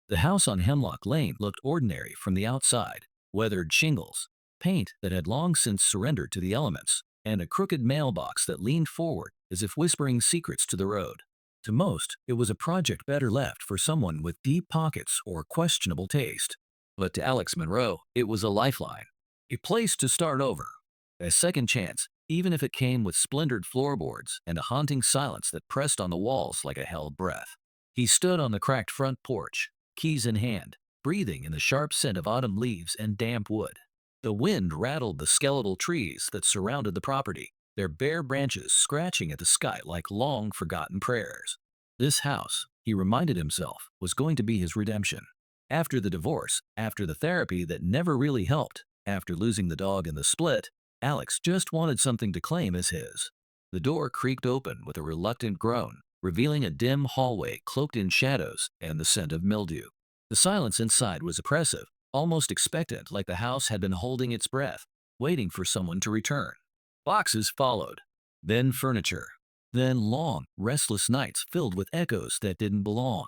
The house on Hemlock Lane looked ordinary from the outside: weathered shingles, paint that had long since surrendered to the elements, and a crooked mailbox that leaned forward as if whispering secrets to the road. To most, it was a project better left for someone with deep pockets or questionable taste. But to Alex Monroe, it was a lifeline, a place to start over, a second chance, even if it came with splintered floorboards and a haunting silence that pressed on the walls like a held breath. He stood on the cracked front porch, keys in hand, breathing in the sharp scent of autumn leaves and damp wood. The wind rattled the skeletal trees that surrounded the property, their bare branches scratching at the sky like long forgotten prayers. This house, he reminded himself, was going to be his redemption. After the divorce, after the therapy that never really helped, after losing the dog in the split, Alex just wanted something to claim as his. The door creaked open with a reluctant groan, revealing a dim hallway cloaked in shadows and the scent of mildew. The silence inside was oppressive, almost expectant, like the house had been holding its breath, waiting for someone to return. Boxes followed, then furniture, then long, restless nights filled with echoes that didn't belong.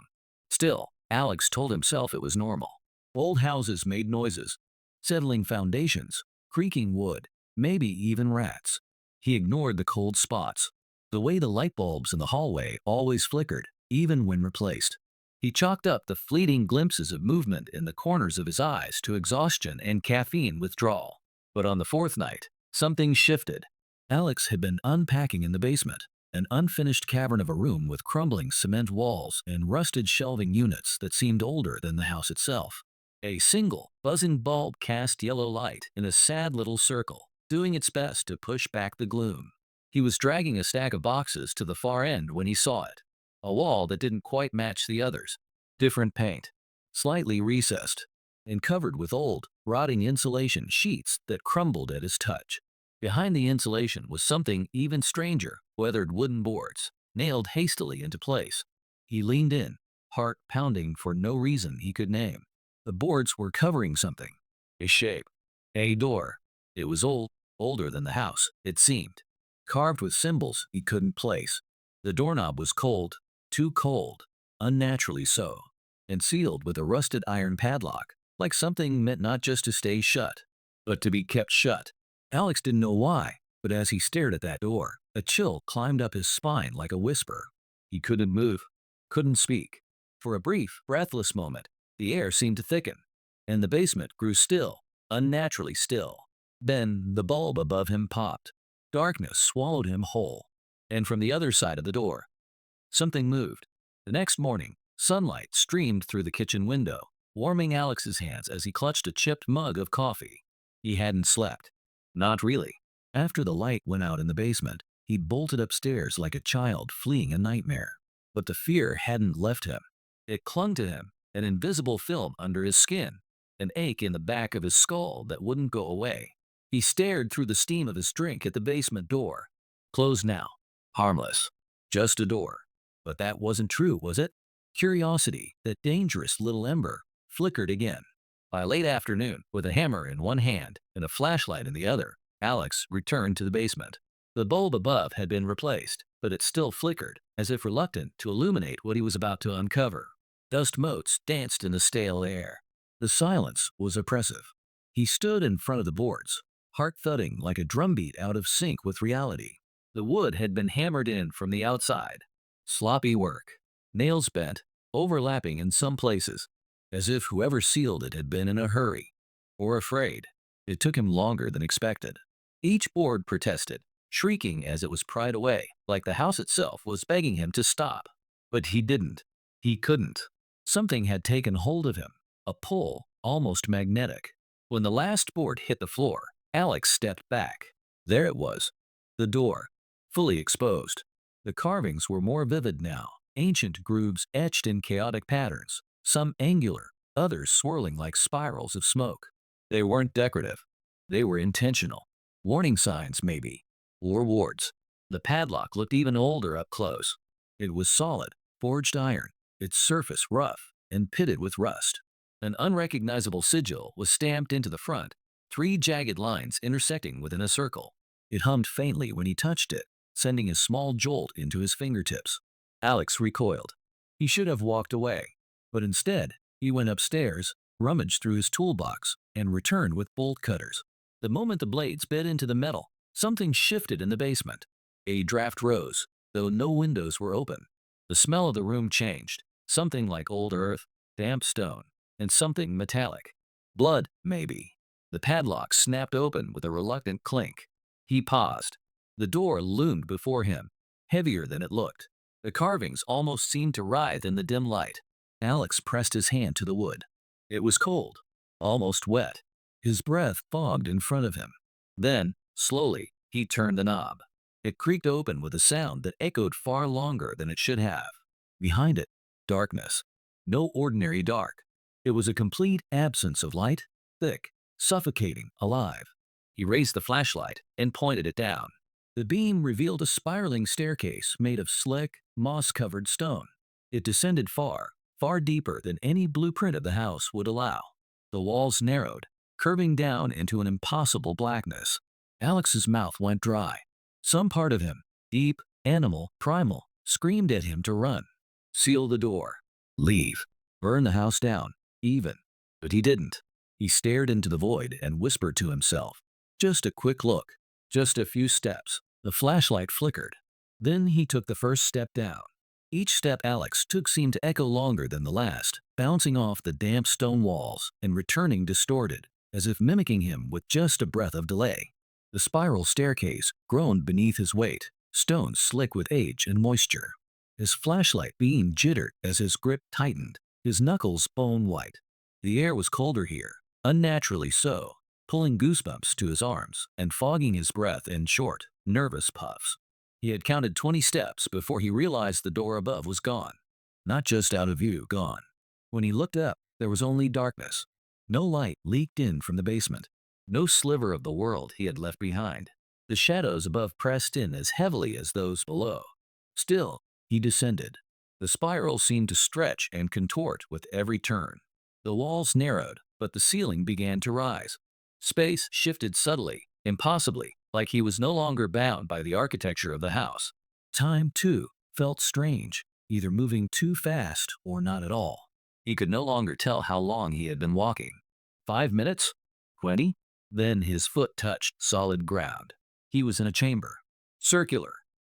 Still, Alex told himself it was normal. Old houses made noises, settling foundations, creaking wood, maybe even rats. He ignored the cold spots, the way the light bulbs in the hallway always flickered, even when replaced. He chalked up the fleeting glimpses of movement in the corners of his eyes to exhaustion and caffeine withdrawal. But on the fourth night, something shifted. Alex had been unpacking in the basement, an unfinished cavern of a room with crumbling cement walls and rusted shelving units that seemed older than the house itself. A single, buzzing bulb cast yellow light in a sad little circle, doing its best to push back the gloom. He was dragging a stack of boxes to the far end when he saw it. A wall that didn't quite match the others. Different paint, slightly recessed, and covered with old, rotting insulation sheets that crumbled at his touch. Behind the insulation was something even stranger: weathered wooden boards, nailed hastily into place. He leaned in, heart pounding for no reason he could name. The boards were covering something. A shape. A door. It was old, older than the house, it seemed. Carved with symbols he couldn't place. The doorknob was cold, too cold, unnaturally so, and sealed with a rusted iron padlock, like something meant not just to stay shut, but to be kept shut. Alex didn't know why, but as he stared at that door, a chill climbed up his spine like a whisper. He couldn't move, couldn't speak. For a brief, breathless moment, the air seemed to thicken, and the basement grew still, unnaturally still. Then the bulb above him popped. Darkness swallowed him whole. And from the other side of the door, something moved. The next morning, sunlight streamed through the kitchen window, warming Alex's hands as he clutched a chipped mug of coffee. He hadn't slept. Not really. After the light went out in the basement, he bolted upstairs like a child fleeing a nightmare. But the fear hadn't left him. It clung to him, an invisible film under his skin, an ache in the back of his skull that wouldn't go away. He stared through the steam of his drink at the basement door. Closed now. Harmless. Just a door. But that wasn't true, was it? Curiosity, that dangerous little ember, flickered again. By late afternoon, with a hammer in one hand and a flashlight in the other, Alex returned to the basement. The bulb above had been replaced, but it still flickered, as if reluctant to illuminate what he was about to uncover. Dust motes danced in the stale air. The silence was oppressive. He stood in front of the boards, heart thudding like a drumbeat out of sync with reality. The wood had been hammered in from the outside. Sloppy work. Nails bent, overlapping in some places, as if whoever sealed it had been in a hurry. Or afraid. It took him longer than expected. Each board protested, shrieking as it was pried away, like the house itself was begging him to stop. But he didn't. He couldn't. Something had taken hold of him, a pull, almost magnetic. When the last board hit the floor, Alex stepped back. There it was. The door. Fully exposed. The carvings were more vivid now, ancient grooves etched in chaotic patterns, some angular, others swirling like spirals of smoke. They weren't decorative. They were intentional. Warning signs, maybe. Or wards. The padlock looked even older up close. It was solid, forged iron, its surface rough and pitted with rust. An unrecognizable sigil was stamped into the front, 3 jagged lines intersecting within a circle. It hummed faintly when he touched it, sending a small jolt into his fingertips. Alex recoiled. He should have walked away, but instead, He went upstairs, rummaged through his toolbox, and returned with bolt cutters. The moment the blades bit into the metal, something shifted in the basement. A draft rose, though no windows were open. The smell of the room changed, something like old earth, damp stone, and something metallic. Blood, maybe. The padlock snapped open with a reluctant clink. He paused. The door loomed before him, heavier than it looked. The carvings almost seemed to writhe in the dim light. Alex pressed his hand to the wood. It was cold, almost wet. His breath fogged in front of him. Then, slowly, he turned the knob. It creaked open with a sound that echoed far longer than it should have. Behind it, darkness. No ordinary dark. It was a complete absence of light, thick, suffocating, alive. He raised the flashlight and pointed it down. The beam revealed a spiraling staircase made of slick, moss-covered stone. It descended far, far deeper than any blueprint of the house would allow. The walls narrowed, curving down into an impossible blackness. Alex's mouth went dry. Some part of him, deep, animal, primal, screamed at him to run. Seal the door. Leave. Burn the house down, even. But he didn't. He stared into the void and whispered to himself. Just a quick look. Just a few steps. The flashlight flickered. Then he took the first step down. Each step Alex took seemed to echo longer than the last, bouncing off the damp stone walls and returning distorted, as if mimicking him with just a breath of delay. The spiral staircase groaned beneath his weight, stones slick with age and moisture. His flashlight beam jittered as his grip tightened, his knuckles bone white. The air was colder here, unnaturally so, pulling goosebumps to his arms and fogging his breath in short, nervous puffs. He had counted 20 steps before he realized the door above was gone. Not just out of view, gone. When he looked up, there was only darkness. No light leaked in from the basement. No sliver of the world he had left behind. The shadows above pressed in as heavily as those below. Still, he descended. The spiral seemed to stretch and contort with every turn. The walls narrowed, but the ceiling began to rise. Space shifted subtly, impossibly, like he was no longer bound by the architecture of the house. Time, too, felt strange, either moving too fast or not at all. He could no longer tell how long he had been walking. 5 minutes? 20? Then his foot touched solid ground. He was in a chamber. Circular.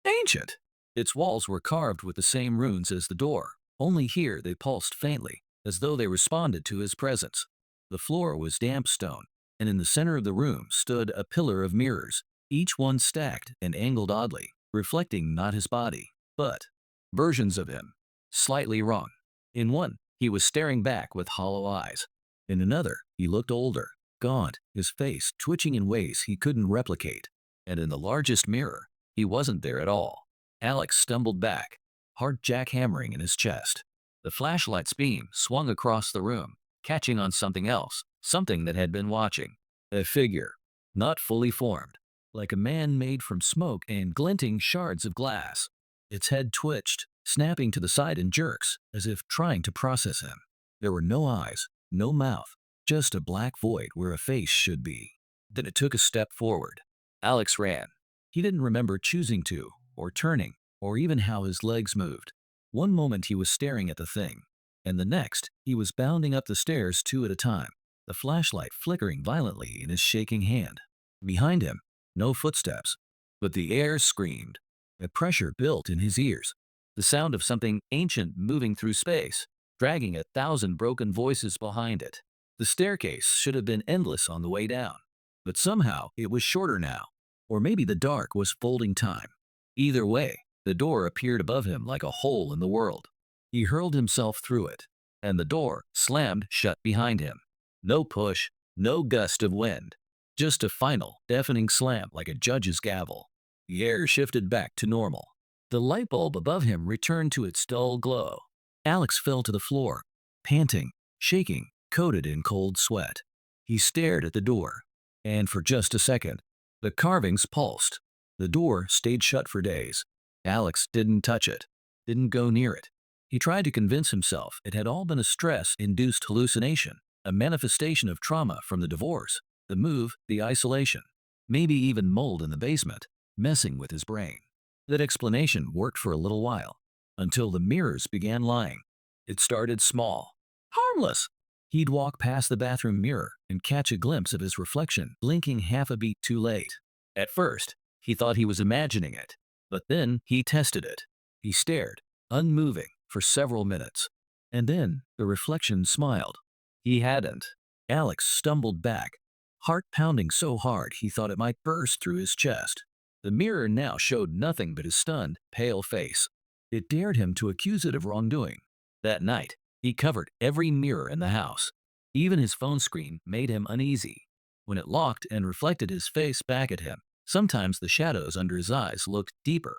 Ancient. Its walls were carved with the same runes as the door, only here they pulsed faintly, as though they responded to his presence. The floor was damp stone, and in the center of the room stood a pillar of mirrors, each one stacked and angled oddly, reflecting not his body, but versions of him, slightly wrong. In one, he was staring back with hollow eyes. In another, he looked older, gaunt, his face twitching in ways he couldn't replicate. And in the largest mirror, he wasn't there at all. Alex stumbled back, heart jackhammering in his chest. The flashlight's beam swung across the room, catching on something else, something that had been watching. A figure, not fully formed, like a man made from smoke and glinting shards of glass. Its head twitched, snapping to the side in jerks, as if trying to process him. There were no eyes, no mouth, just a black void where a face should be. Then it took a step forward. Alex ran. He didn't remember choosing to, or turning, or even how his legs moved. One moment he was staring at the thing, and the next he was bounding up the stairs 2 at a time, the flashlight flickering violently in his shaking hand. Behind him, no footsteps, but the air screamed. A pressure built in his ears, the sound of something ancient moving through space, dragging 1,000 broken voices behind it. The staircase should have been endless on the way down, but somehow it was shorter now, or maybe the dark was folding time. Either way, the door appeared above him like a hole in the world. He hurled himself through it, and the door slammed shut behind him. No push, no gust of wind, just a final, deafening slam like a judge's gavel. The air shifted back to normal. The light bulb above him returned to its dull glow. Alex fell to the floor, panting, shaking, coated in cold sweat. He stared at the door, and for just a second, the carvings pulsed. The door stayed shut for days. Alex didn't touch it, didn't go near it. He tried to convince himself it had all been a stress-induced hallucination, a manifestation of trauma from the divorce, the move, the isolation, maybe even mold in the basement, messing with his brain. That explanation worked for a little while, until the mirrors began lying. It started small. Harmless. He'd walk past the bathroom mirror and catch a glimpse of his reflection, blinking half a beat too late. At first, he thought he was imagining it, but then he tested it. He stared, unmoving, for several minutes. And then the reflection smiled. He hadn't. Alex stumbled back, heart pounding so hard he thought it might burst through his chest. The mirror now showed nothing but his stunned, pale face. It dared him to accuse it of wrongdoing. That night, he covered every mirror in the house. Even his phone screen made him uneasy. When it locked and reflected his face back at him, sometimes the shadows under his eyes looked deeper,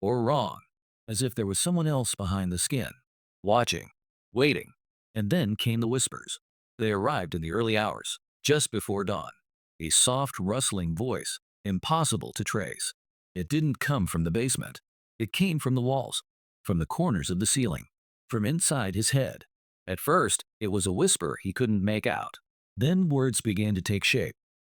or wrong, as if there was someone else behind the skin, watching, waiting. And then came the whispers. They arrived in the early hours, just before dawn. A soft, rustling voice, impossible to trace. It didn't come from the basement. It came from the walls, from the corners of the ceiling, from inside his head. At first, it was a whisper he couldn't make out. Then words began to take shape.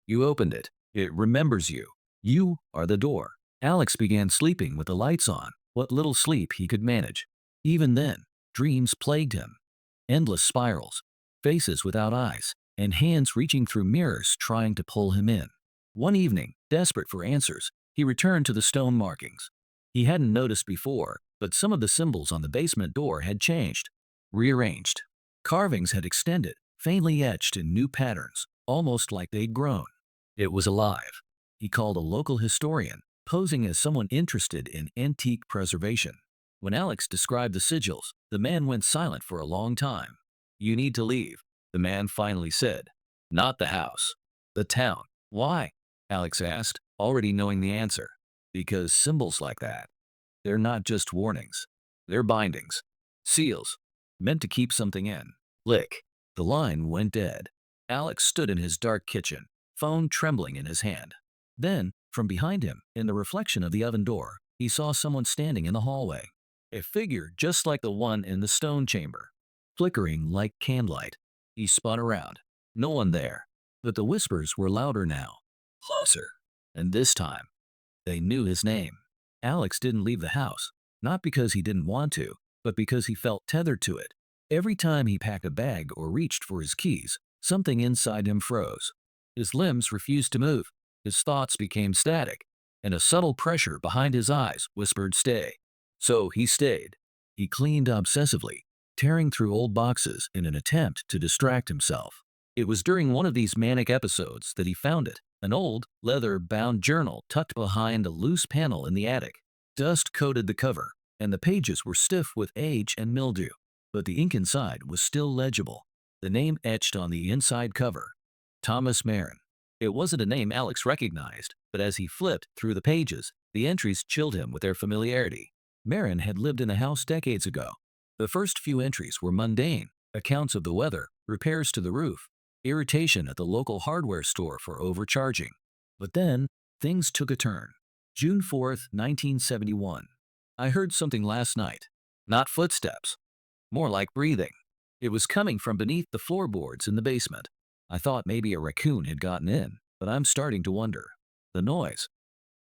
You opened it. It remembers you. You are the door. Alex began sleeping with the lights on, what little sleep he could manage. Even then, dreams plagued him. Endless spirals, faces without eyes, and hands reaching through mirrors trying to pull him in. One evening, desperate for answers, he returned to the stone markings. He hadn't noticed before, but some of the symbols on the basement door had changed, rearranged. Carvings had extended, faintly etched in new patterns, almost like they'd grown. It was alive. He called a local historian, posing as someone interested in antique preservation. When Alex described the sigils, the man went silent for a long time. You need to leave, the man finally said. Not the house. The town. Why? Alex asked, already knowing the answer. Because symbols like that, they're not just warnings. They're bindings. Seals. Meant to keep something in. Lick. The line went dead. Alex stood in his dark kitchen, phone trembling in his hand. Then, from behind him, in the reflection of the oven door, he saw someone standing in the hallway. A figure just like the one in the stone chamber, flickering like candlelight. He spun around. No one there. But the whispers were louder now. Closer. And this time, they knew his name. Alex didn't leave the house, not because he didn't want to, but because he felt tethered to it. Every time he packed a bag or reached for his keys, something inside him froze. His limbs refused to move. His thoughts became static, and a subtle pressure behind his eyes whispered stay. So he stayed. He cleaned obsessively, tearing through old boxes in an attempt to distract himself. It was during one of these manic episodes that he found it, an old, leather-bound journal tucked behind a loose panel in the attic. Dust coated the cover, and the pages were stiff with age and mildew, but the ink inside was still legible. The name etched on the inside cover. Thomas Marin. It wasn't a name Alex recognized, but as he flipped through the pages, the entries chilled him with their familiarity. Marin had lived in the house decades ago. The first few entries were mundane, accounts of the weather, repairs to the roof, irritation at the local hardware store for overcharging. But then, things took a turn. June 4th, 1971. I heard something last night. Not footsteps. More like breathing. It was coming from beneath the floorboards in the basement. I thought maybe a raccoon had gotten in, but I'm starting to wonder. The noise.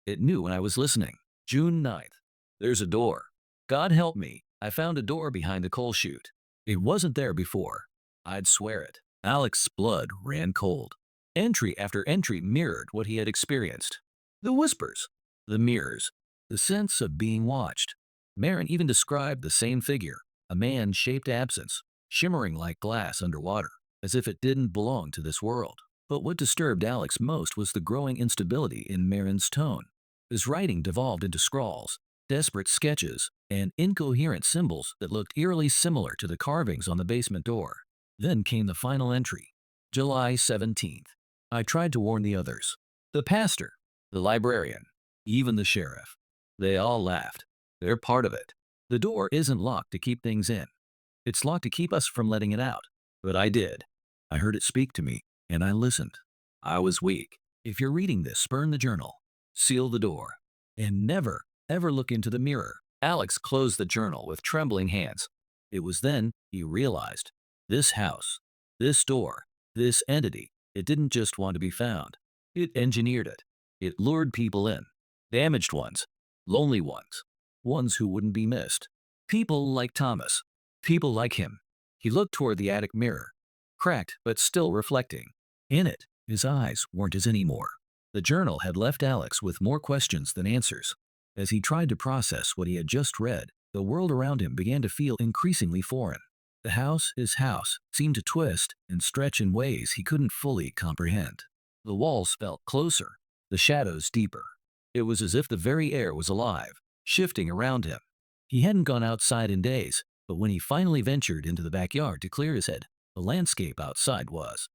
It knew when I was listening. June 9th. There's a door. God help me, I found a door behind the coal chute. It wasn't there before. I'd swear it. Alex's blood ran cold. Entry after entry mirrored what he had experienced. The whispers, the mirrors, the sense of being watched. Marin even described the same figure, a man-shaped absence, shimmering like glass underwater, as if it didn't belong to this world. But what disturbed Alex most was the growing instability in Marin's tone. His writing devolved into scrawls, desperate sketches, and incoherent symbols that looked eerily similar to the carvings on the basement door. Then came the final entry, July 17th. I tried to warn the others. The pastor, the librarian, even the sheriff. They all laughed. They're part of it. The door isn't locked to keep things in. It's locked to keep us from letting it out. But I did. I heard it speak to me, and I listened. I was weak. If you're reading this, burn the journal. Seal the door. And never, ever look into the mirror. Alex closed the journal with trembling hands. It was then he realized. This house, this door, this entity, it didn't just want to be found. It engineered it. It lured people in. Damaged ones. Lonely ones. Ones who wouldn't be missed. People like Thomas. People like him. He looked toward the attic mirror, cracked but still reflecting. In it, his eyes weren't his anymore. The journal had left Alex with more questions than answers. As he tried to process what he had just read, the world around him began to feel increasingly foreign. The house, his house, seemed to twist and stretch in ways he couldn't fully comprehend. The walls felt closer, the shadows deeper. It was as if the very air was alive, shifting around him. He hadn't gone outside in days, but when he finally ventured into the backyard to clear his head, the landscape outside was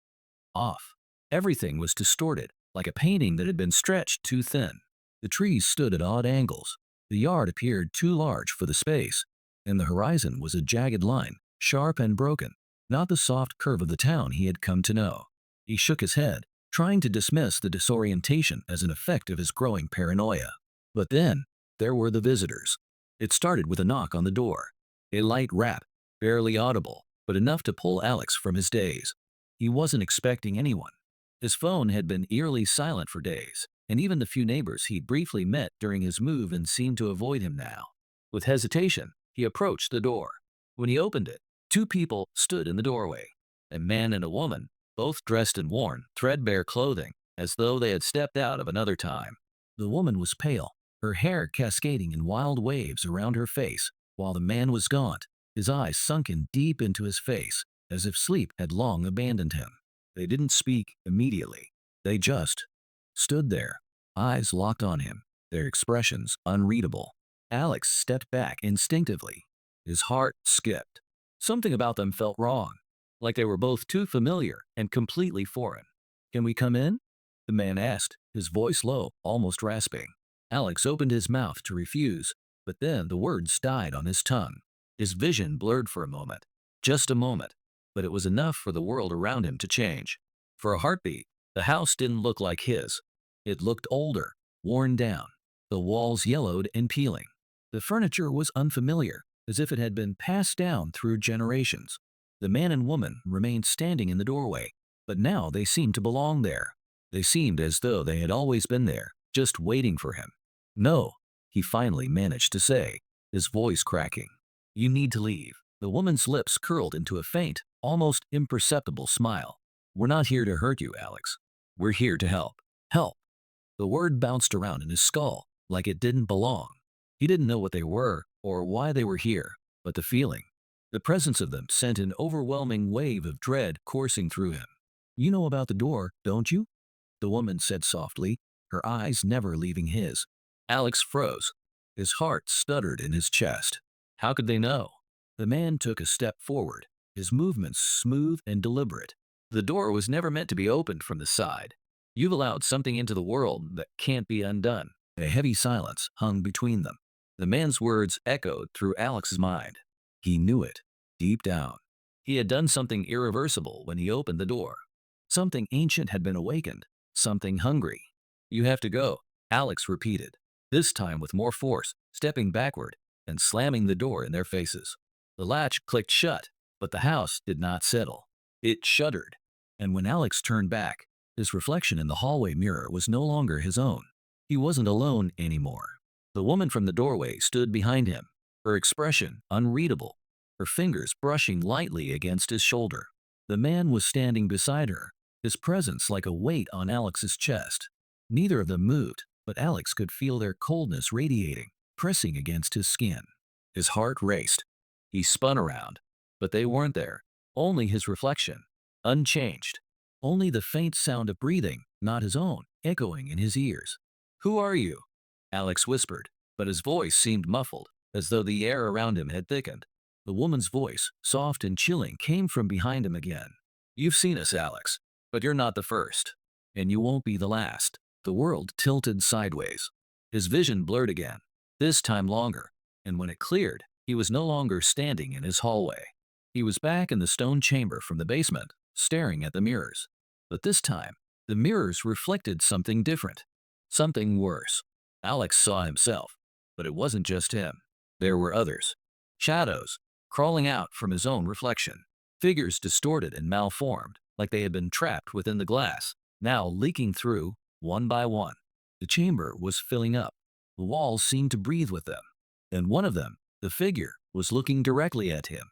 off. Everything was distorted, like a painting that had been stretched too thin. The trees stood at odd angles. The yard appeared too large for the space, and the horizon was a jagged line, sharp and broken, not the soft curve of the town he had come to know. He shook his head, trying to dismiss the disorientation as an effect of his growing paranoia. But then, there were the visitors. It started with a knock on the door. A light rap, barely audible, but enough to pull Alex from his daze. He wasn't expecting anyone. His phone had been eerily silent for days, and even the few neighbors he'd briefly met during his move and seemed to avoid him now. With hesitation, he approached the door. When he opened it, two people stood in the doorway, a man and a woman, both dressed in worn, threadbare clothing, as though they had stepped out of another time. The woman was pale, her hair cascading in wild waves around her face, while the man was gaunt, his eyes sunken deep into his face, as if sleep had long abandoned him. They didn't speak immediately. They just stood there, eyes locked on him, their expressions unreadable. Alex stepped back instinctively. His heart skipped. Something about them felt wrong, like they were both too familiar and completely foreign. "Can we come in?" the man asked, his voice low, almost rasping. Alex opened his mouth to refuse, but then the words died on his tongue. His vision blurred for a moment. Just a moment, but it was enough for the world around him to change. For a heartbeat, the house didn't look like his. It looked older, worn down, the walls yellowed and peeling. The furniture was unfamiliar, as if it had been passed down through generations. The man and woman remained standing in the doorway, but now they seemed to belong there. They seemed as though they had always been there, just waiting for him. "No," he finally managed to say, his voice cracking. "You need to leave." The woman's lips curled into a faint, almost imperceptible smile. "We're not here to hurt you, Alex. We're here to help." Help. The word bounced around in his skull, like it didn't belong. He didn't know what they were or why they were here, but the feeling, the presence of them sent an overwhelming wave of dread coursing through him. "You know about the door, don't you?" the woman said softly, her eyes never leaving his. Alex froze. His heart stuttered in his chest. How could they know? The man took a step forward, his movements smooth and deliberate. The door was never meant to be opened from the side. You've allowed something into the world that can't be undone. A heavy silence hung between them. The man's words echoed through Alex's mind. He knew it, deep down. He had done something irreversible when he opened the door. Something ancient had been awakened, something hungry. "You have to go," Alex repeated, this time with more force, stepping backward and slamming the door in their faces. The latch clicked shut, but the house did not settle. It shuddered, and when Alex turned back, his reflection in the hallway mirror was no longer his own. He wasn't alone anymore. The woman from the doorway stood behind him, her expression unreadable, her fingers brushing lightly against his shoulder. The man was standing beside her, his presence like a weight on Alex's chest. Neither of them moved, but Alex could feel their coldness radiating, pressing against his skin. His heart raced. He spun around, but they weren't there. Only his reflection, unchanged. Only the faint sound of breathing, not his own, echoing in his ears. "Who are you?" Alex whispered, but his voice seemed muffled, as though the air around him had thickened. The woman's voice, soft and chilling, came from behind him again. "You've seen us, Alex, but you're not the first. And you won't be the last." The world tilted sideways. His vision blurred again, this time longer, and when it cleared, he was no longer standing in his hallway. He was back in the stone chamber from the basement, staring at the mirrors. But this time, the mirrors reflected something different, something worse. Alex saw himself, but it wasn't just him. There were others. Shadows, crawling out from his own reflection. Figures distorted and malformed, like they had been trapped within the glass, now leaking through, one by one. The chamber was filling up. The walls seemed to breathe with them. And one of them, the figure, was looking directly at him.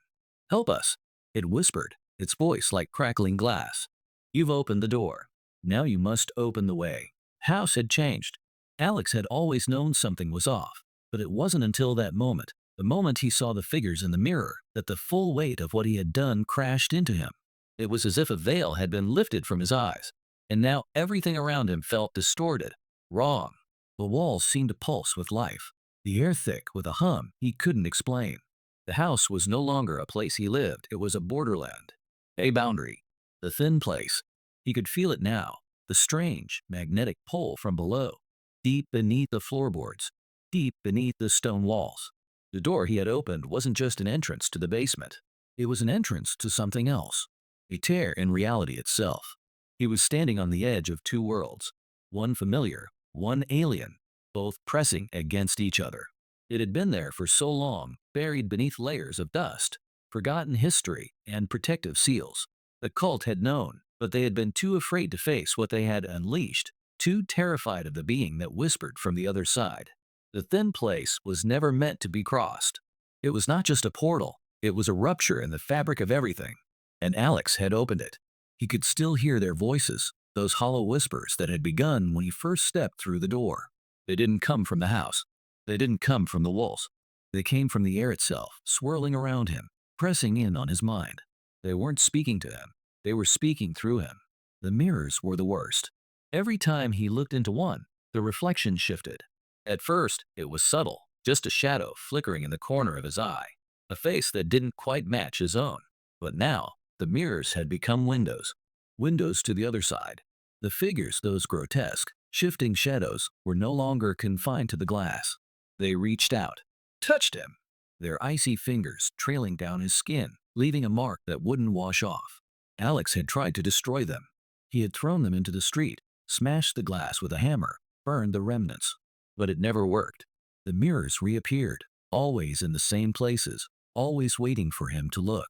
"Help us," It whispered, its voice like crackling glass. "You've opened the door. Now you must open the way." House had changed. Alex had always known something was off, but it wasn't until that moment, the moment he saw the figures in the mirror, that the full weight of what he had done crashed into him. It was as if a veil had been lifted from his eyes, and now everything around him felt distorted, wrong. The walls seemed to pulse with life, the air thick with a hum he couldn't explain. The house was no longer a place he lived, it was a borderland, a boundary, the thin place. He could feel it now, the strange, magnetic pull from below, deep beneath the floorboards, deep beneath the stone walls. The door he had opened wasn't just an entrance to the basement. It was an entrance to something else, a tear in reality itself. He was standing on the edge of two worlds, one familiar, one alien, both pressing against each other. It had been there for so long, buried beneath layers of dust, forgotten history, and protective seals. The cult had known, but they had been too afraid to face what they had unleashed, too terrified of the being that whispered from the other side. The thin place was never meant to be crossed. It was not just a portal, it was a rupture in the fabric of everything. And Alex had opened it. He could still hear their voices, those hollow whispers that had begun when he first stepped through the door. They didn't come from the house. They didn't come from the walls. They came from the air itself, swirling around him, pressing in on his mind. They weren't speaking to him. They were speaking through him. The mirrors were the worst. Every time he looked into one, the reflection shifted. At first, it was subtle, just a shadow flickering in the corner of his eye, a face that didn't quite match his own. But now, the mirrors had become windows. Windows to the other side. The figures, those grotesque, shifting shadows, were no longer confined to the glass. They reached out, touched him, their icy fingers trailing down his skin, leaving a mark that wouldn't wash off. Alex had tried to destroy them. He had thrown them into the street, smashed the glass with a hammer, burned the remnants. But it never worked. The mirrors reappeared, always in the same places, always waiting for him to look.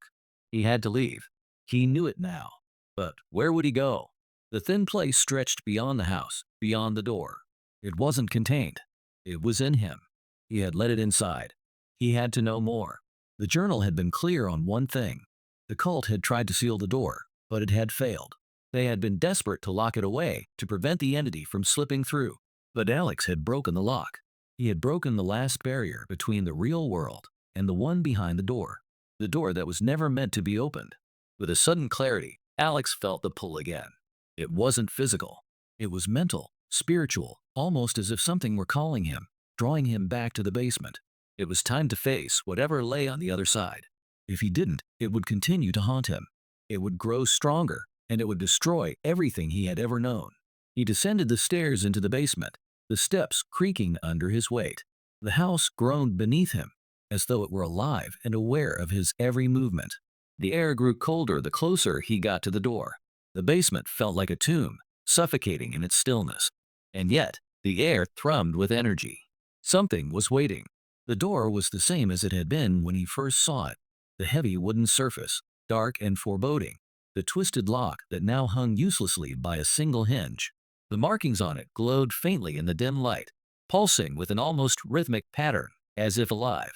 He had to leave. He knew it now. But where would he go? The thin place stretched beyond the house, beyond the door. It wasn't contained. It was in him. He had let it inside. He had to know more. The journal had been clear on one thing. The cult had tried to seal the door, but it had failed. They had been desperate to lock it away, to prevent the entity from slipping through. But Alex had broken the lock. He had broken the last barrier between the real world and the one behind the door that was never meant to be opened. With a sudden clarity, Alex felt the pull again. It wasn't physical. It was mental, spiritual, almost as if something were calling him, drawing him back to the basement. It was time to face whatever lay on the other side. If he didn't, it would continue to haunt him. It would grow stronger, and it would destroy everything he had ever known. He descended the stairs into the basement, the steps creaking under his weight. The house groaned beneath him, as though it were alive and aware of his every movement. The air grew colder the closer he got to the door. The basement felt like a tomb, suffocating in its stillness. And yet, the air thrummed with energy. Something was waiting. The door was the same as it had been when he first saw it. The heavy wooden surface, dark and foreboding. The twisted lock that now hung uselessly by a single hinge. The markings on it glowed faintly in the dim light, pulsing with an almost rhythmic pattern, as if alive.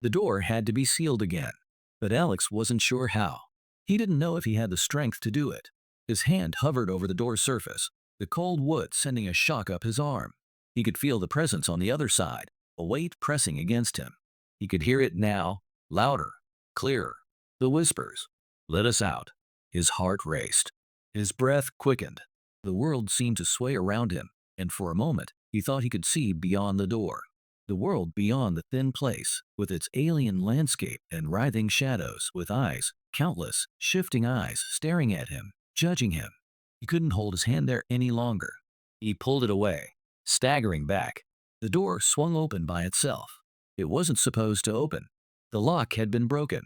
The door had to be sealed again, but Alex wasn't sure how. He didn't know if he had the strength to do it. His hand hovered over the door's surface, the cold wood sending a shock up his arm. He could feel the presence on the other side, a weight pressing against him. He could hear it now, louder, clearer. The whispers, "Let us out." His heart raced. His breath quickened. The world seemed to sway around him, and for a moment he thought he could see beyond the door. The world beyond the thin place, with its alien landscape and writhing shadows, with eyes, countless, shifting eyes, staring at him, judging him. He couldn't hold his hand there any longer. He pulled it away, staggering back. The door swung open by itself. It wasn't supposed to open. The lock had been broken,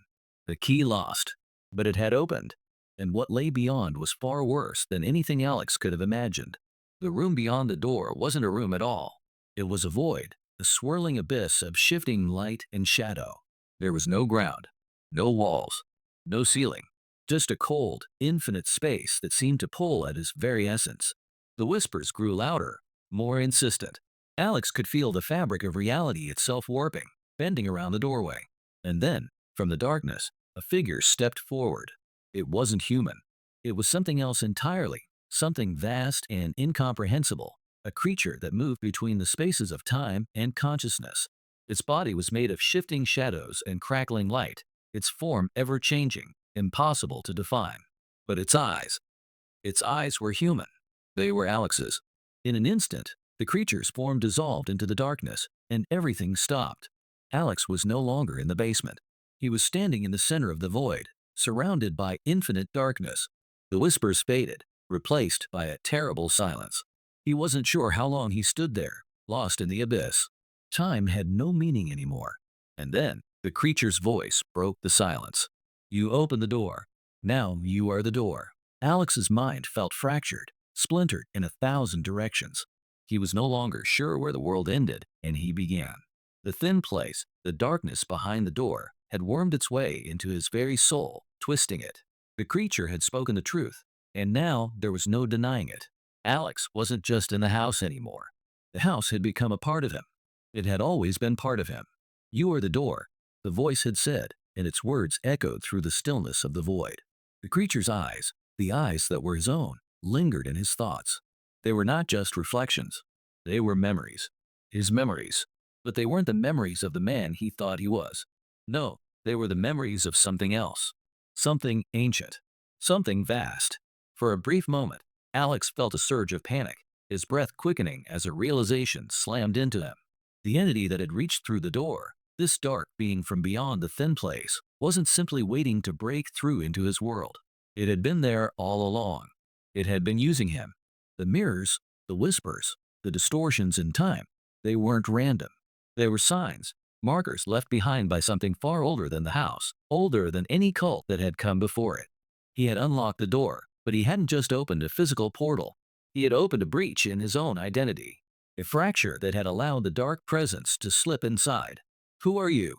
the key lost, but it had opened. And what lay beyond was far worse than anything Alex could have imagined. The room beyond the door wasn't a room at all. It was a void, a swirling abyss of shifting light and shadow. There was no ground, no walls, no ceiling, just a cold, infinite space that seemed to pull at his very essence. The whispers grew louder, more insistent. Alex could feel the fabric of reality itself warping, bending around the doorway. And then, from the darkness, A figure stepped forward. It wasn't human. It was something else entirely, something vast and incomprehensible, a creature that moved between the spaces of time and consciousness. Its body was made of shifting shadows and crackling light, its form ever-changing, impossible to define. But its eyes were human. They were Alex's. In an instant, the creature's form dissolved into the darkness, and everything stopped. Alex was no longer in the basement. He was standing in the center of the void, surrounded by infinite darkness. The whispers faded, replaced by a terrible silence. He wasn't sure how long he stood there, lost in the abyss. Time had no meaning anymore. And then, the creature's voice broke the silence. You open the door. Now you are the door. Alex's mind felt fractured, splintered in 1,000 directions. He was no longer sure where the world ended and he began. The thin place, the darkness behind the door, had wormed its way into his very soul, twisting it. The creature had spoken the truth, and now there was no denying it. Alex wasn't just in the house anymore. The house had become a part of him. It had always been part of him. You are the door, the voice had said, and its words echoed through the stillness of the void. The creature's eyes, the eyes that were his own, lingered in his thoughts. They were not just reflections. They were memories. His memories. But they weren't the memories of the man he thought he was. No, they were the memories of something else. Something ancient. Something vast. For a brief moment, Alex felt a surge of panic, his breath quickening as a realization slammed into him. The entity that had reached through the door, this dark being from beyond the thin place, wasn't simply waiting to break through into his world. It had been there all along. It had been using him. The mirrors, the whispers, the distortions in time, they weren't random. They were signs, markers left behind by something far older than the house, older than any cult that had come before it. He had unlocked the door, but he hadn't just opened a physical portal. He had opened a breach in his own identity, a fracture that had allowed the dark presence to slip inside. Who are you?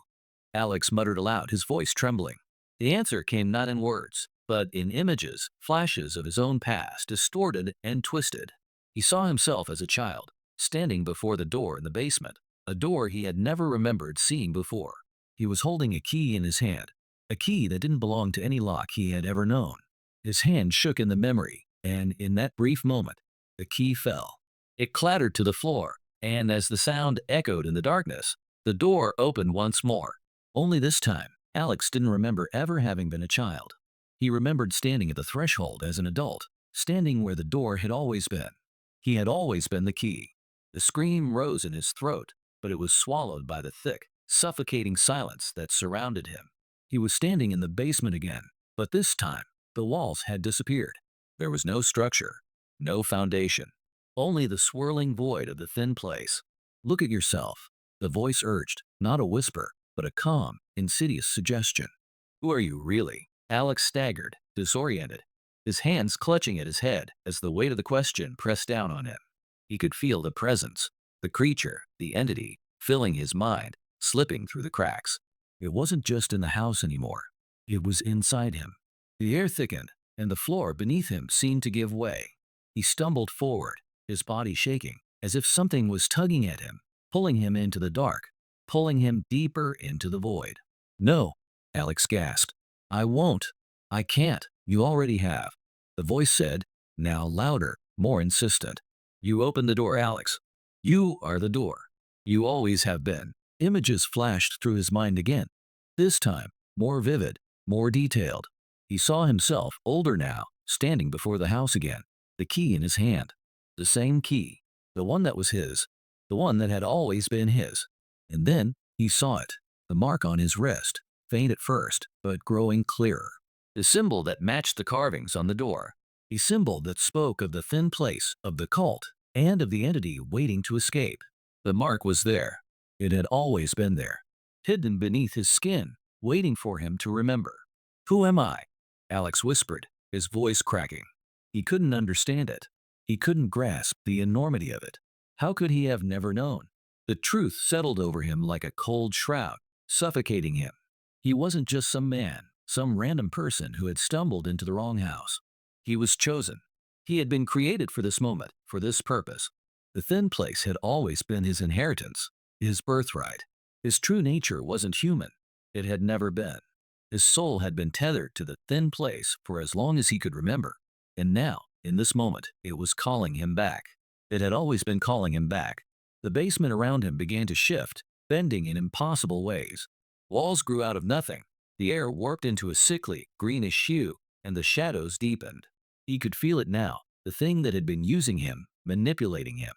Alex muttered aloud, his voice trembling. The answer came not in words, but in images, flashes of his own past, distorted and twisted. He saw himself as a child, standing before the door in the basement, a door he had never remembered seeing before. He was holding a key in his hand, a key that didn't belong to any lock he had ever known. His hand shook in the memory, and in that brief moment, the key fell. It clattered to the floor, and as the sound echoed in the darkness, the door opened once more. Only this time, Alex didn't remember ever having been a child. He remembered standing at the threshold as an adult, standing where the door had always been. He had always been the key. The scream rose in his throat, but it was swallowed by the thick, suffocating silence that surrounded him. He was standing in the basement again, but this time, the walls had disappeared. There was no structure, no foundation, only the swirling void of the thin place. Look at yourself, the voice urged, not a whisper, but a calm, insidious suggestion. Who are you really? Alex staggered, disoriented, his hands clutching at his head as the weight of the question pressed down on him. He could feel the presence, the creature, the entity, filling his mind, slipping through the cracks. It wasn't just in the house anymore. It was inside him. The air thickened, and the floor beneath him seemed to give way. He stumbled forward, his body shaking, as if something was tugging at him, pulling him into the dark, pulling him deeper into the void. No, Alex gasped. I won't. I can't. You already have. The voice said, now louder, more insistent. You open the door, Alex. You are the door. You always have been. Images flashed through his mind again. This time, more vivid, more detailed. He saw himself, older now, standing before the house again, the key in his hand. The same key, the one that was his, the one that had always been his. And then he saw it, the mark on his wrist, faint at first, but growing clearer. The symbol that matched the carvings on the door, a symbol that spoke of the thin place, of the cult, and of the entity waiting to escape. The mark was there. It had always been there, hidden beneath his skin, waiting for him to remember. Who am I? Alex whispered, his voice cracking. He couldn't understand it. He couldn't grasp the enormity of it. How could he have never known? The truth settled over him like a cold shroud, suffocating him. He wasn't just some man, some random person who had stumbled into the wrong house. He was chosen. He had been created for this moment, for this purpose. The thin place had always been his inheritance, his birthright. His true nature wasn't human. It had never been. His soul had been tethered to the thin place for as long as he could remember, and now, in this moment, it was calling him back. It had always been calling him back. The basement around him began to shift, bending in impossible ways. Walls grew out of nothing, the air warped into a sickly, greenish hue, and the shadows deepened. He could feel it now, the thing that had been using him, manipulating him.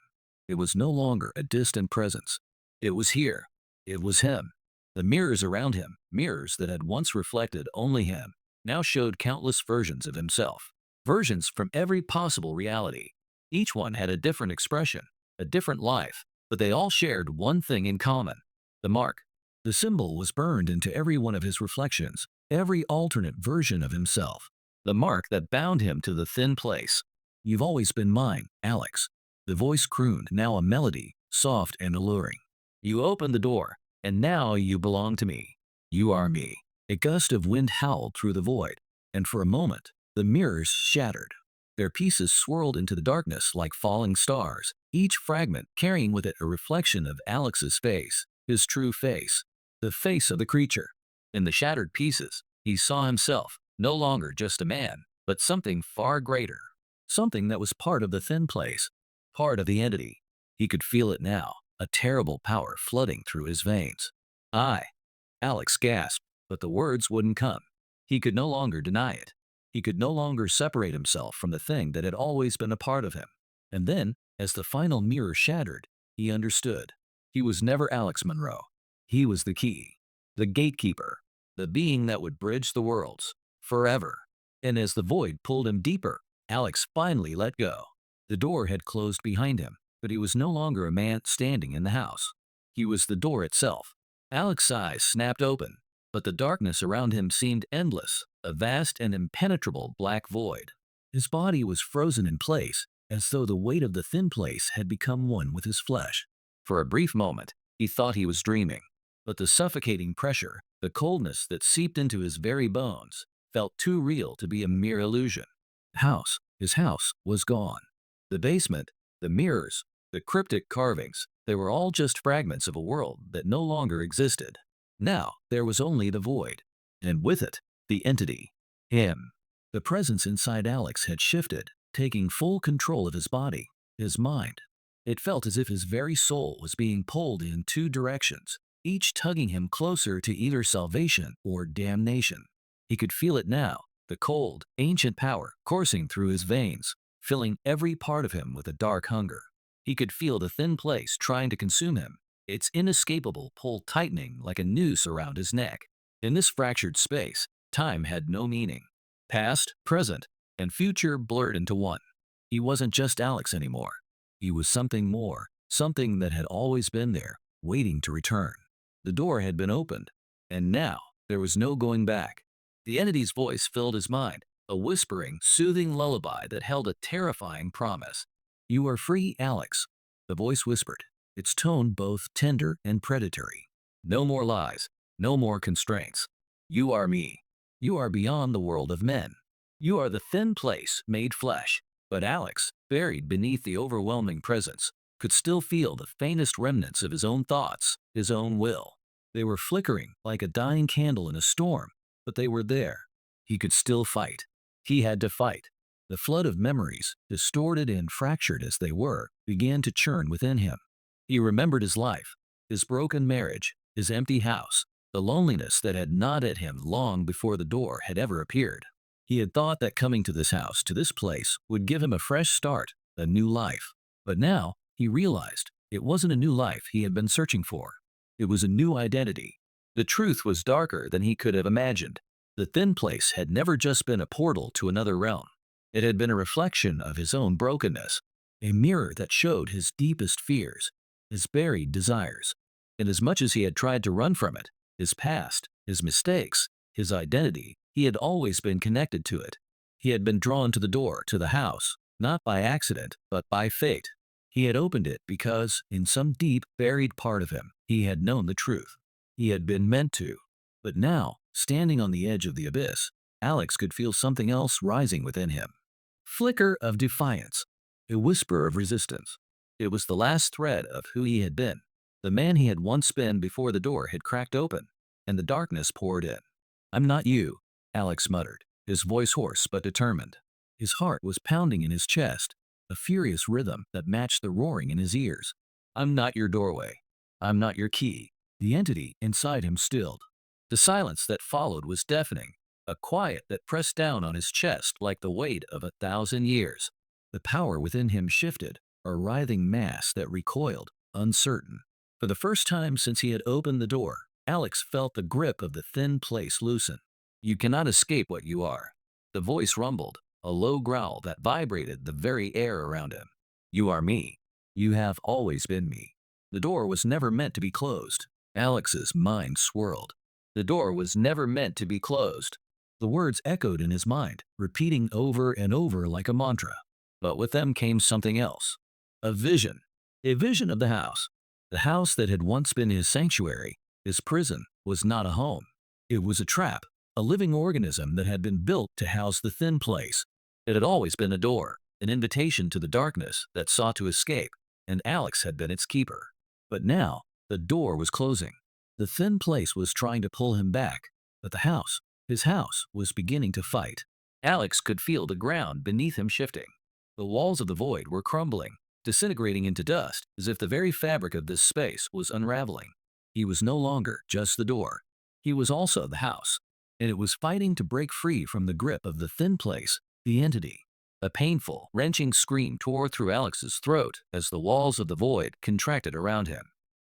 It was no longer a distant presence. It was here. It was him. The mirrors around him, mirrors that had once reflected only him, now showed countless versions of himself. Versions from every possible reality. Each one had a different expression, a different life, but they all shared one thing in common: the mark. The symbol was burned into every one of his reflections, every alternate version of himself. The mark that bound him to the thin place. "You've always been mine, Alex." The voice crooned, now a melody, soft and alluring. "You opened the door, and now you belong to me. You are me." A gust of wind howled through the void, and for a moment, the mirrors shattered. Their pieces swirled into the darkness like falling stars, each fragment carrying with it a reflection of Alex's face, his true face, the face of the creature. In the shattered pieces, he saw himself, no longer just a man, but something far greater. Something that was part of the thin place, part of the entity. He could feel it now, a terrible power flooding through his veins. "I." Alex gasped, but the words wouldn't come. He could no longer deny it. He could no longer separate himself from the thing that had always been a part of him. And then, as the final mirror shattered, he understood. He was never Alex Monroe. He was the key, the gatekeeper, the being that would bridge the worlds, forever. And as the void pulled him deeper, Alex finally let go. The door had closed behind him, but he was no longer a man standing in the house. He was the door itself. Alex's eyes snapped open, but the darkness around him seemed endless, a vast and impenetrable black void. His body was frozen in place, as though the weight of the thin place had become one with his flesh. For a brief moment, he thought he was dreaming, but the suffocating pressure, the coldness that seeped into his very bones, felt too real to be a mere illusion. His house, was gone. The basement, the mirrors, the cryptic carvings, they were all just fragments of a world that no longer existed. Now, there was only the void, and with it, the entity, him. The presence inside Alex had shifted, taking full control of his body, his mind. It felt as if his very soul was being pulled in two directions, each tugging him closer to either salvation or damnation. He could feel it now, the cold, ancient power coursing through his veins, filling every part of him with a dark hunger. He could feel the thin place trying to consume him, its inescapable pull tightening like a noose around his neck. In this fractured space, time had no meaning. Past, present, and future blurred into one. He wasn't just Alex anymore. He was something more, something that had always been there, waiting to return. The door had been opened, and now there was no going back. The entity's voice filled his mind, a whispering, soothing lullaby that held a terrifying promise. "You are free, Alex," the voice whispered, its tone both tender and predatory. "No more lies, no more constraints. You are me. You are beyond the world of men. You are the thin place made flesh." But Alex, buried beneath the overwhelming presence, could still feel the faintest remnants of his own thoughts, his own will. They were flickering like a dying candle in a storm, but they were there. He could still fight. He had to fight. The flood of memories, distorted and fractured as they were, began to churn within him. He remembered his life, his broken marriage, his empty house, the loneliness that had gnawed at him long before the door had ever appeared. He had thought that coming to this house, to this place, would give him a fresh start, a new life. But now, he realized, it wasn't a new life he had been searching for. It was a new identity. The truth was darker than he could have imagined. The thin place had never just been a portal to another realm. It had been a reflection of his own brokenness, a mirror that showed his deepest fears, his buried desires. And as much as he had tried to run from it, his past, his mistakes, his identity, he had always been connected to it. He had been drawn to the door, to the house, not by accident, but by fate. He had opened it because, in some deep, buried part of him, he had known the truth. He had been meant to. But now, standing on the edge of the abyss, Alex could feel something else rising within him. Flicker of defiance, a whisper of resistance. It was the last thread of who he had been, the man he had once been before the door had cracked open, and the darkness poured in. I'm not you, Alex muttered, his voice hoarse but determined. His heart was pounding in his chest, a furious rhythm that matched the roaring in his ears. I'm not your doorway. I'm not your key. The entity inside him stilled. The silence that followed was deafening, a quiet that pressed down on his chest like the weight of 1,000 years. The power within him shifted, a writhing mass that recoiled, uncertain. For the first time since he had opened the door, Alex felt the grip of the thin place loosen. You cannot escape what you are. The voice rumbled, a low growl that vibrated the very air around him. You are me. You have always been me. The door was never meant to be closed. Alex's mind swirled. The door was never meant to be closed. The words echoed in his mind, repeating over and over like a mantra. But with them came something else. A vision. A vision of the house. The house that had once been his sanctuary, his prison, was not a home. It was a trap, a living organism that had been built to house the thin place. It had always been a door, an invitation to the darkness that sought to escape, and Alex had been its keeper. But now, the door was closing. The thin place was trying to pull him back, but the house, his house, was beginning to fight. Alex could feel the ground beneath him shifting. The walls of the void were crumbling, disintegrating into dust as if the very fabric of this space was unraveling. He was no longer just the door. He was also the house, and it was fighting to break free from the grip of the thin place, the entity. A painful, wrenching scream tore through Alex's throat as the walls of the void contracted around him.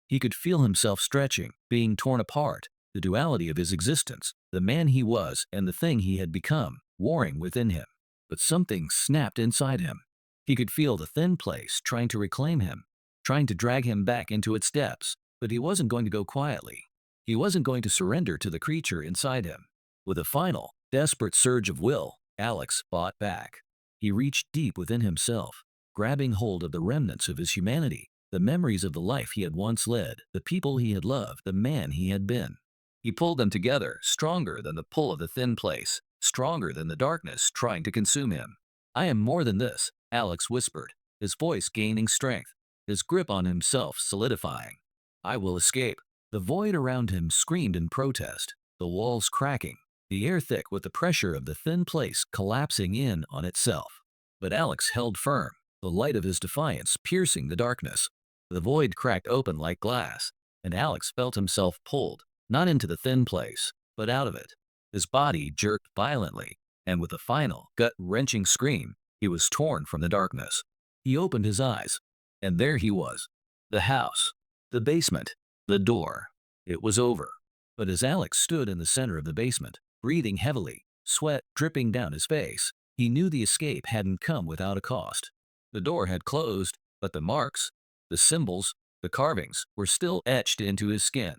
He could feel himself stretching, being torn apart, the duality of his existence, the man he was and the thing he had become, warring within him. But something snapped inside him. He could feel the thin place trying to reclaim him, trying to drag him back into its depths, but he wasn't going to go quietly. He wasn't going to surrender to the creature inside him. With a final, desperate surge of will, Alex fought back. He reached deep within himself, grabbing hold of the remnants of his humanity, the memories of the life he had once led, the people he had loved, the man he had been. He pulled them together, stronger than the pull of the thin place, stronger than the darkness trying to consume him. I am more than this, Alex whispered, his voice gaining strength, his grip on himself solidifying. I will escape. The void around him screamed in protest, the walls cracking, the air thick with the pressure of the thin place collapsing in on itself. But Alex held firm, the light of his defiance piercing the darkness. The void cracked open like glass, and Alex felt himself pulled, not into the thin place, but out of it. His body jerked violently, and with a final, gut-wrenching scream, he was torn from the darkness. He opened his eyes, and there he was. The house, the basement, the door. It was over. But as Alex stood in the center of the basement, breathing heavily, sweat dripping down his face, he knew the escape hadn't come without a cost. The door had closed, but the marks, the symbols, the carvings were still etched into his skin.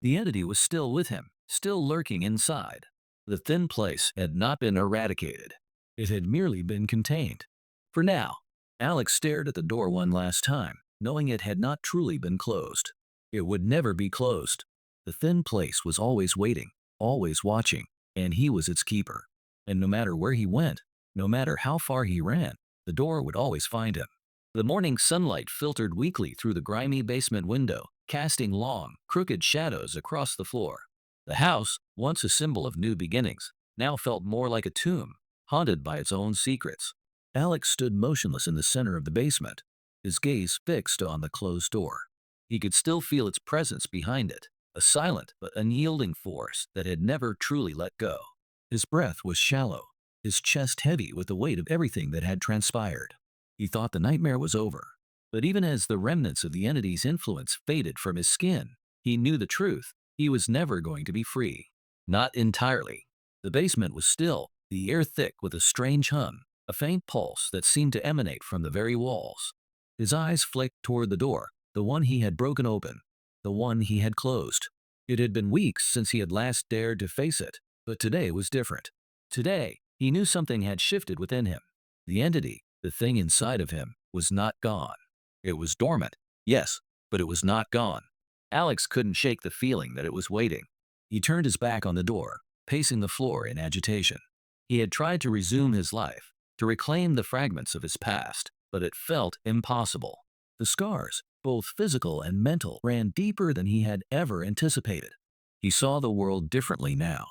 The entity was still with him, still lurking inside. The thin place had not been eradicated. It had merely been contained. For now, Alex stared at the door one last time, knowing it had not truly been closed. It would never be closed. The thin place was always waiting, always watching, and he was its keeper. And no matter where he went, no matter how far he ran, the door would always find him. The morning sunlight filtered weakly through the grimy basement window, casting long, crooked shadows across the floor. The house, once a symbol of new beginnings, now felt more like a tomb, haunted by its own secrets. Alex stood motionless in the center of the basement, his gaze fixed on the closed door. He could still feel its presence behind it, a silent but unyielding force that had never truly let go. His breath was shallow, his chest heavy with the weight of everything that had transpired. He thought the nightmare was over. But even as the remnants of the entity's influence faded from his skin, he knew the truth. He was never going to be free. Not entirely. The basement was still, the air thick with a strange hum, a faint pulse that seemed to emanate from the very walls. His eyes flicked toward the door, the one he had broken open, the one he had closed. It had been weeks since he had last dared to face it, but today was different. Today, he knew something had shifted within him. The entity, the thing inside of him, was not gone. It was dormant, yes, but it was not gone. Alex couldn't shake the feeling that it was waiting. He turned his back on the door, pacing the floor in agitation. He had tried to resume his life, to reclaim the fragments of his past, but it felt impossible. The scars, both physical and mental, ran deeper than he had ever anticipated. He saw the world differently now.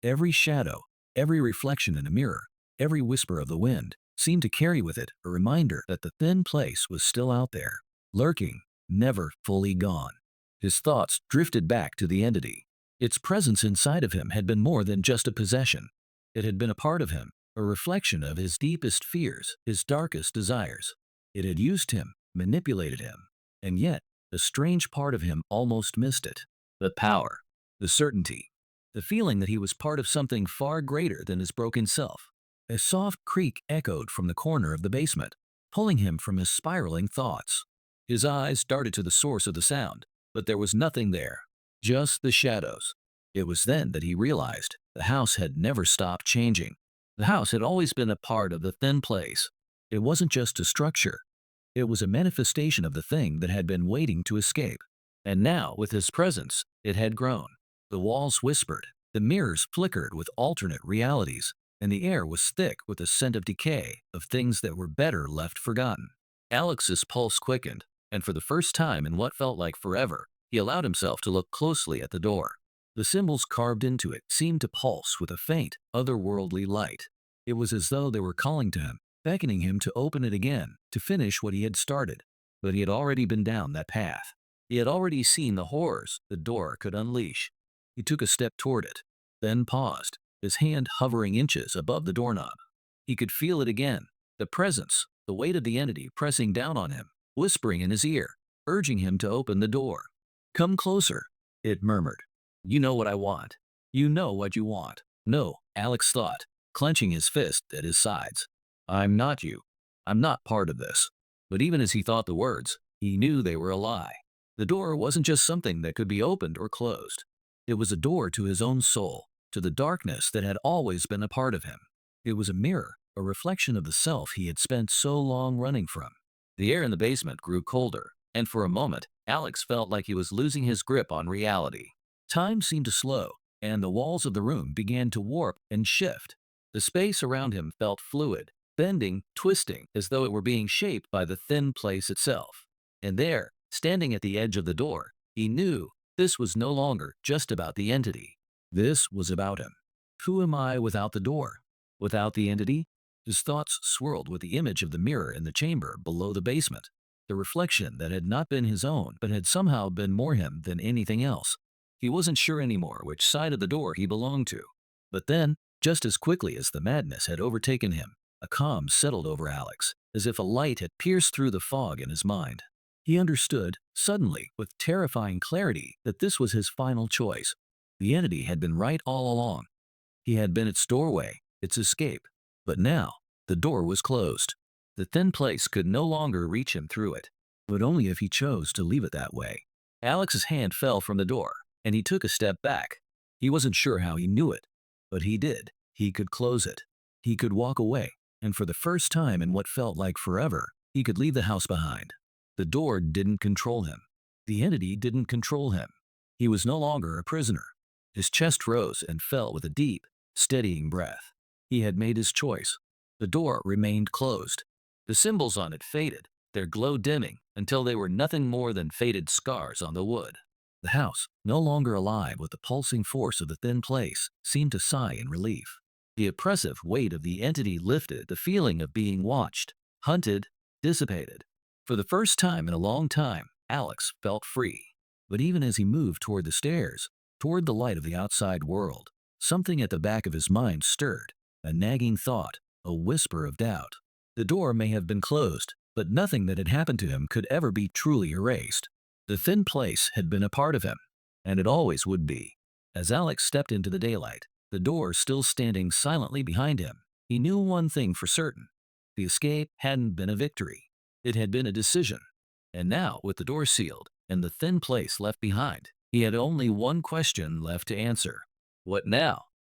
Every shadow, every reflection in a mirror, every whisper of the wind seemed to carry with it a reminder that the thin place was still out there, lurking, never fully gone. His thoughts drifted back to the entity. Its presence inside of him had been more than just a possession. It had been a part of him, a reflection of his deepest fears, his darkest desires. It had used him, manipulated him, and yet a strange part of him almost missed it. The power, the certainty, the feeling that he was part of something far greater than his broken self. A soft creak echoed from the corner of the basement, pulling him from his spiraling thoughts. His eyes darted to the source of the sound, but there was nothing there, just the shadows. It was then that he realized the house had never stopped changing. The house had always been a part of the thin place. It wasn't just a structure. It was a manifestation of the thing that had been waiting to escape. And now, with his presence, it had grown. The walls whispered, the mirrors flickered with alternate realities, and the air was thick with the scent of decay, of things that were better left forgotten. Alex's pulse quickened, and for the first time in what felt like forever, he allowed himself to look closely at the door. The symbols carved into it seemed to pulse with a faint, otherworldly light. It was as though they were calling to him, beckoning him to open it again, to finish what he had started. But he had already been down that path. He had already seen the horrors the door could unleash. He took a step toward it, then paused, his hand hovering inches above the doorknob. He could feel it again, the presence, the weight of the entity pressing down on him, whispering in his ear, urging him to open the door. "Come closer," it murmured. "You know what I want. You know what you want." No, Alex thought, clenching his fist at his sides. "I'm not you. I'm not part of this." But even as he thought the words, he knew they were a lie. The door wasn't just something that could be opened or closed. It was a door to his own soul, to the darkness that had always been a part of him. It was a mirror, a reflection of the self he had spent so long running from. The air in the basement grew colder, and for a moment, Alex felt like he was losing his grip on reality. Time seemed to slow, and the walls of the room began to warp and shift. The space around him felt fluid, bending, twisting, as though it were being shaped by the thin place itself. And there, standing at the edge of the door, he knew this was no longer just about the entity. This was about him. Who am I without the door? Without the entity? His thoughts swirled with the image of the mirror in the chamber below the basement, the reflection that had not been his own but had somehow been more him than anything else. He wasn't sure anymore which side of the door he belonged to. But then, just as quickly as the madness had overtaken him, a calm settled over Alex, as if a light had pierced through the fog in his mind. He understood, suddenly, with terrifying clarity, that this was his final choice. The entity had been right all along. He had been its doorway, its escape. But now, the door was closed. The thin place could no longer reach him through it, but only if he chose to leave it that way. Alex's hand fell from the door, and he took a step back. He wasn't sure how he knew it, but he did. He could close it. He could walk away, and for the first time in what felt like forever, he could leave the house behind. The door didn't control him. The entity didn't control him. He was no longer a prisoner. His chest rose and fell with a deep, steadying breath. He had made his choice. The door remained closed. The symbols on it faded, their glow dimming until they were nothing more than faded scars on the wood. The house, no longer alive with the pulsing force of the thin place, seemed to sigh in relief. The oppressive weight of the entity lifted, the feeling of being watched, hunted, dissipated. For the first time in a long time, Alex felt free. But even as he moved toward the stairs, toward the light of the outside world, something at the back of his mind stirred, a nagging thought, a whisper of doubt. The door may have been closed, but nothing that had happened to him could ever be truly erased. The thin place had been a part of him, and it always would be. As Alex stepped into the daylight, the door still standing silently behind him, he knew one thing for certain. The escape hadn't been a victory. It had been a decision. And now, with the door sealed and the thin place left behind, he had only one question left to answer. What now?